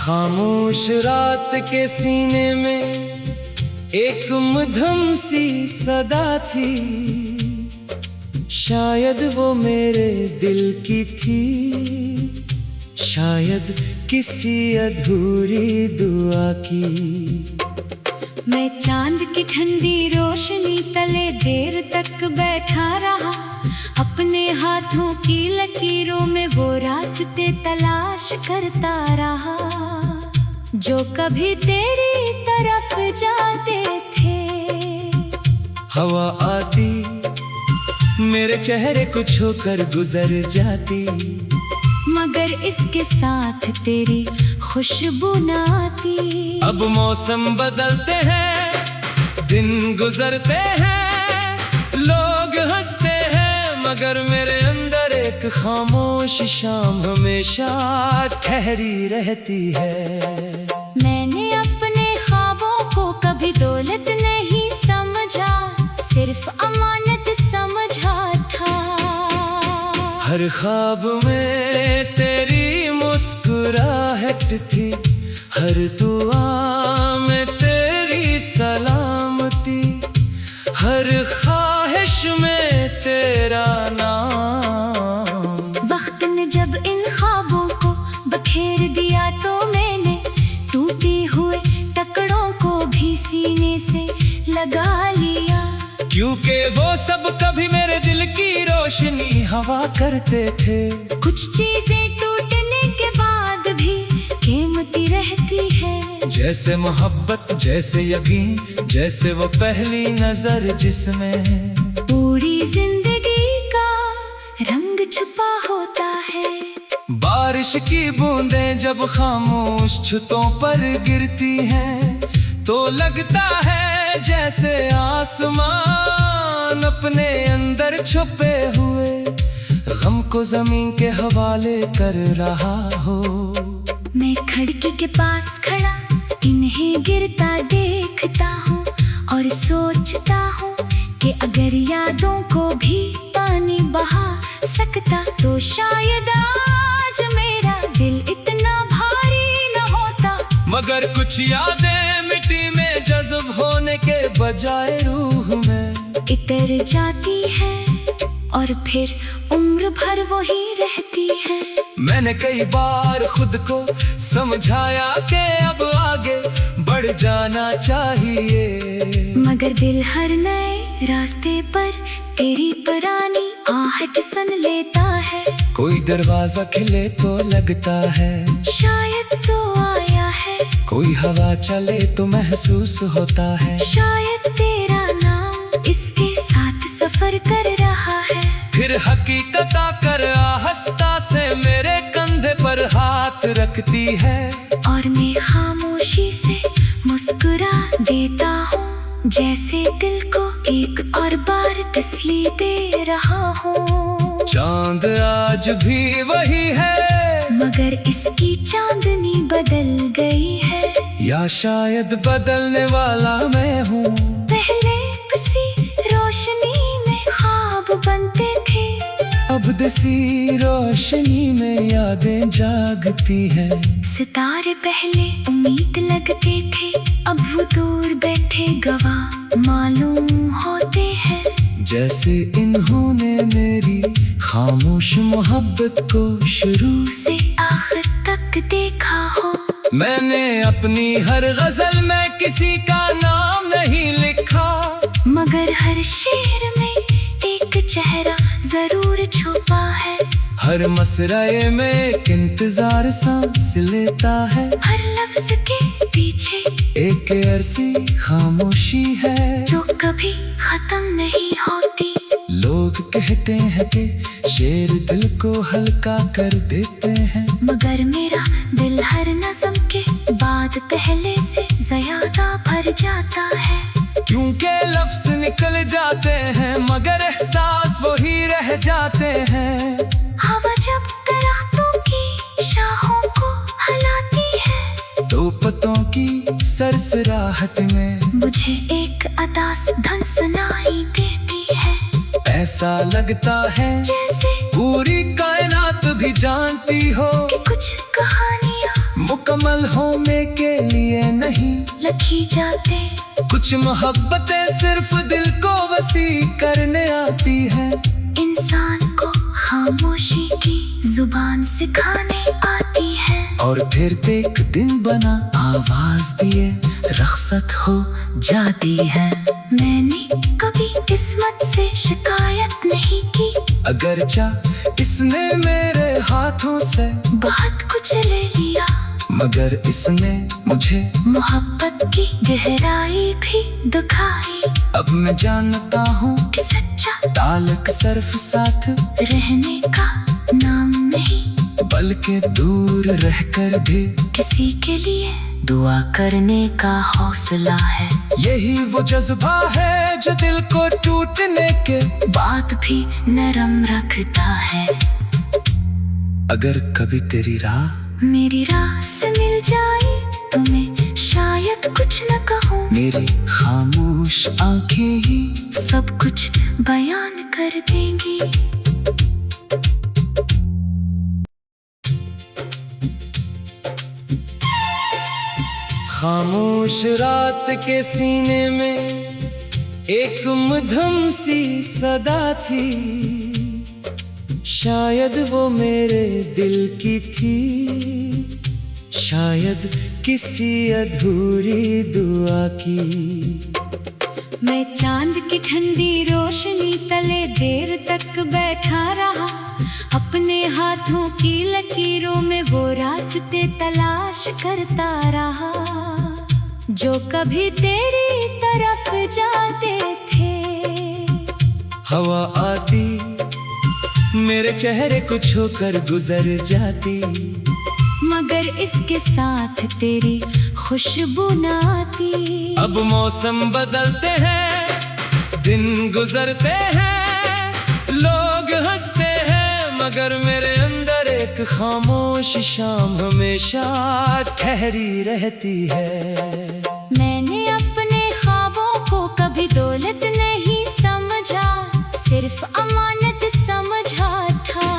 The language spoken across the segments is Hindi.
खामोश रात के सीने में एक मधुम सी सदा थी, शायद वो मेरे दिल की थी, शायद किसी अधूरी दुआ की। मैं चांद की ठंडी रोशनी तले देर तक बैठा रहा, अपने हाथों की लकीरों में वो रास्ते तलाश करता रहा जो कभी तेरी तरफ जाते थे। हवा आती मेरे चेहरे को छूकर गुजर जाती, मगर इसके साथ तेरी खुशबू न आती। अब मौसम बदलते हैं, दिन गुजरते हैं, लोग हंसते हैं, मगर मेरे अंदर एक खामोश शाम हमेशा ठहरी रहती है। मैंने अपने ख्वाबों को कभी दौलत नहीं समझा, सिर्फ अमानत समझा था। हर ख्वाब में तेरी मुस्कुराहट थी, हर दुआ में तेरी सलामती, हर ख्वाहिश में तेरा नाम। वक्त ने जब इन ख्वाबों को बखेर दिया तो मैंने टूटे हुए टुकड़ों को भी सीने से लगा लिया, क्योंकि वो सब कभी मेरे दिल की रोशनी हवा करते थे। कुछ चीजें टूटने के बाद भी कीमती रहती है, जैसे मोहब्बत, जैसे यकीन, जैसे वो पहली नजर जिसमें पूरी जिंदगी का रंग छुपा होता है। बारिश की बूंदें जब खामोश छतों पर गिरती हैं, तो लगता है जैसे आसमान अपने अंदर छुपे हुए गम को जमीन के हवाले कर रहा हो। मैं खिड़की के पास खड़ा इन्हें गिरता देखता हूँ और सोचता हूँ कि अगर यादों को भी पानी बहा सकता तो शायद आज मेरा दिल इतना भारी न होता। मगर कुछ यादें मिट्टी में जज्ब होने के बजाय रूह में इतर जाती है और फिर उम्र भर वही रहती है। मैंने कई बार खुद को समझाया कि अब आगे बढ़ जाना चाहिए, मगर दिल हर नए रास्ते पर तेरी पुरानी आहट सुन लेता है। कोई दरवाजा खिले तो लगता है शायद तो आया है, कोई हवा चले तो महसूस होता है शायद तेरा नाम इसके साथ सफर कर रहा है। फिर हकीकत आकर आहिस्ता से मेरे कंधे पर हाथ रखती है और मैं खामोशी से मुस्कुरा देता हूँ, जैसे दिल को एक और बार तसल्ली दे रहा हूँ। चांद आज भी वही है, मगर इसकी चांदनी बदल गई है, या शायद बदलने वाला मैं हूँ। पहले किसी रोशनी में ख्वाब बनते थे, अब दसी रोशनी में यादें जागती हैं। सितारे पहले उम्मीद लगते थे, अब वो दूर बैठे गवाह मालूम होते हैं। जैसे इन्होंने मेरी खामोश मोहब्बत को शुरू से आखिर तक देखा हो। मैंने अपनी हर गजल में किसी का नाम नहीं लिखा, मगर हर शेर में एक चेहरा जरूर छुपा है। हर मसराए में एक इंतजार सांस लेता है, हर लफ्ज के पीछे एक अरसी खामोशी है जो कभी खत्म नहीं होती। लोग कहते हैं कि शेर दिल को हल्का कर देते हैं, मगर मेरा दिल हर नज़म के बाद पहले से ज्यादा भर जाता है। क्योंकि लफ्ज निकल जाते हैं मगर एहसास वही रह जाते हैं। हवा जब दरख्तों की शाखों को हिलाती है, तो पत्तों की सरसराहट में मुझे एक अदास धुन सुनाई देती है। ऐसा लगता है जैसे पूरी कायनात भी जानती हो कि कुछ कहानियाँ कमल होने के लिए नहीं लिखी जाते। कुछ मोहब्बतें सिर्फ दिल को वसी करने आती है। इंसान को खामोशी की जुबान सिखाने आती है। और फिर एक दिन बना आवाज दिए रख्सत हो जाती है। मैंने कभी किस्मत से शिकायत नहीं की, अगरचा इसने मेरे हाथों से बहुत कुछ ले लिया, मगर इसने मुझे मोहब्बत की गहराई भी दिखाई। अब मैं जानता हूँ कि सच्चा ताल्लुक सिर्फ साथ रहने का नाम नहीं, बल्कि दूर रहकर भी किसी के लिए दुआ करने का हौसला है। यही वो जज्बा है जो दिल को टूटने के बात भी नरम रखता है। अगर कभी तेरी राह मेरी राह से मिल जाए तो मैं शायद कुछ न कहूँ, मेरी खामोश आंखें ही सब कुछ बयान कर देंगी। खामोश रात के सीने में एक मधुम सी सदा थी, शायद वो मेरे दिल की थी, शायद किसी अधूरी दुआ की। मैं चांद की ठंडी रोशनी तले देर तक बैठा रहा, अपने हाथों की लकीरों में वो रास्ते तलाश करता रहा जो कभी तेरी तरफ जाते थे। हवा आती मेरे चेहरे को छूकर गुजर जाती, मगर इसके साथ तेरी खुशबू न आती। अब मौसम बदलते हैं, दिन गुजरते हैं, लोग हंसते हैं, मगर मेरे अंदर एक खामोश शाम हमेशा ठहरी रहती है। मैंने अपने ख्वाबों को कभी दौलत नहीं समझा, सिर्फ अमानत समझा था।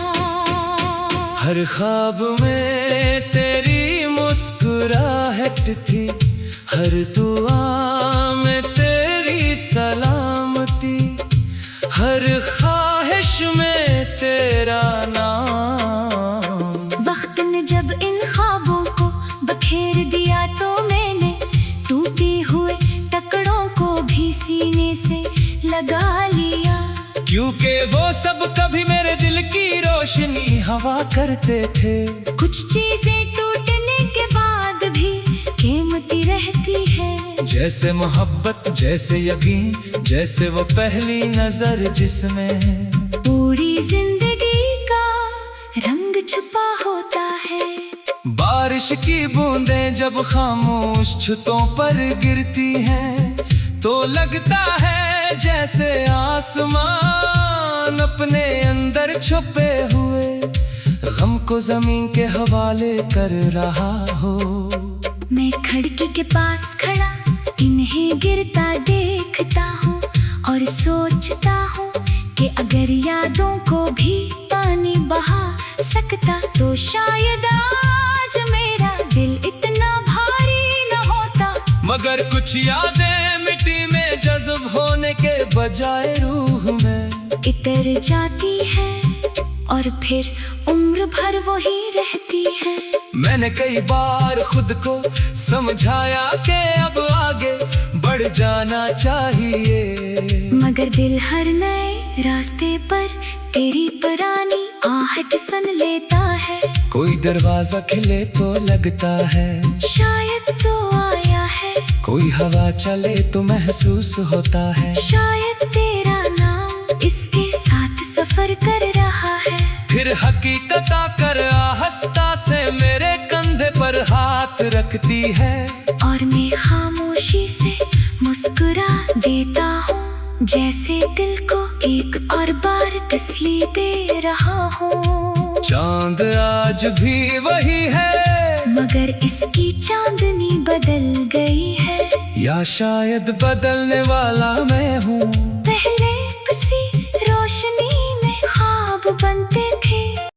हर ख्वाब में तेरी मुस्कुराहट थी, हर दुआ में तेरी सलामती, हर ख्वाहिश में तेरा नाम। वक्त ने जब इन ख्वाबों को बखेर दिया तो मैंने टूटे हुए टुकड़ों को भी सीने से लगा लिया, क्योंकि वो सब कभी मेरे दिल की रोशनी हवा करते थे। कुछ चीजें टूटने के बाद भी कीमती रहती है, जैसे मोहब्बत, जैसे यकीन, जैसे वो पहली नजर जिसमें पूरी जिंदगी का रंग छुपा होता है। बारिश की बूंदें जब खामोश छतों पर गिरती हैं तो लगता है जैसे आसमान अपने अंदर छुपे हुए गम को जमीन के हवाले कर रहा हो। मैं खिड़की के पास खड़ा इन्हें गिरता देखता हूँ और सोचता हूँ कि अगर यादों को भी पानी बहा सकता तो शायद आज मेरा दिल इतना भारी न होता। मगर कुछ यादें मिट्टी में जज्ब होने के बजाय रूह में इतर जाती है और फिर उम्र भर वही रहती है। मैंने कई बार खुद को समझाया कि अब आगे बढ़ जाना चाहिए, मगर दिल हर नए रास्ते पर तेरी पुरानी आहट सुन लेता है। कोई दरवाजा खिले तो लगता है शायद तो आया है, कोई हवा चले तो महसूस होता है शायद तेरा नाम इसके साथ सफर कर रहा है। फिर हकीकत आकर आहिस्ता से मेरे कंधे पर हाथ रखती है और मैं खामोशी से मुस्कुरा देता हूँ, जैसे दिल को एक और बार तसल्ली दे रहा हूँ। चांद आज भी वही है, मगर इसकी चांदनी बदल गई है, या शायद बदलने वाला मैं हूँ। पहले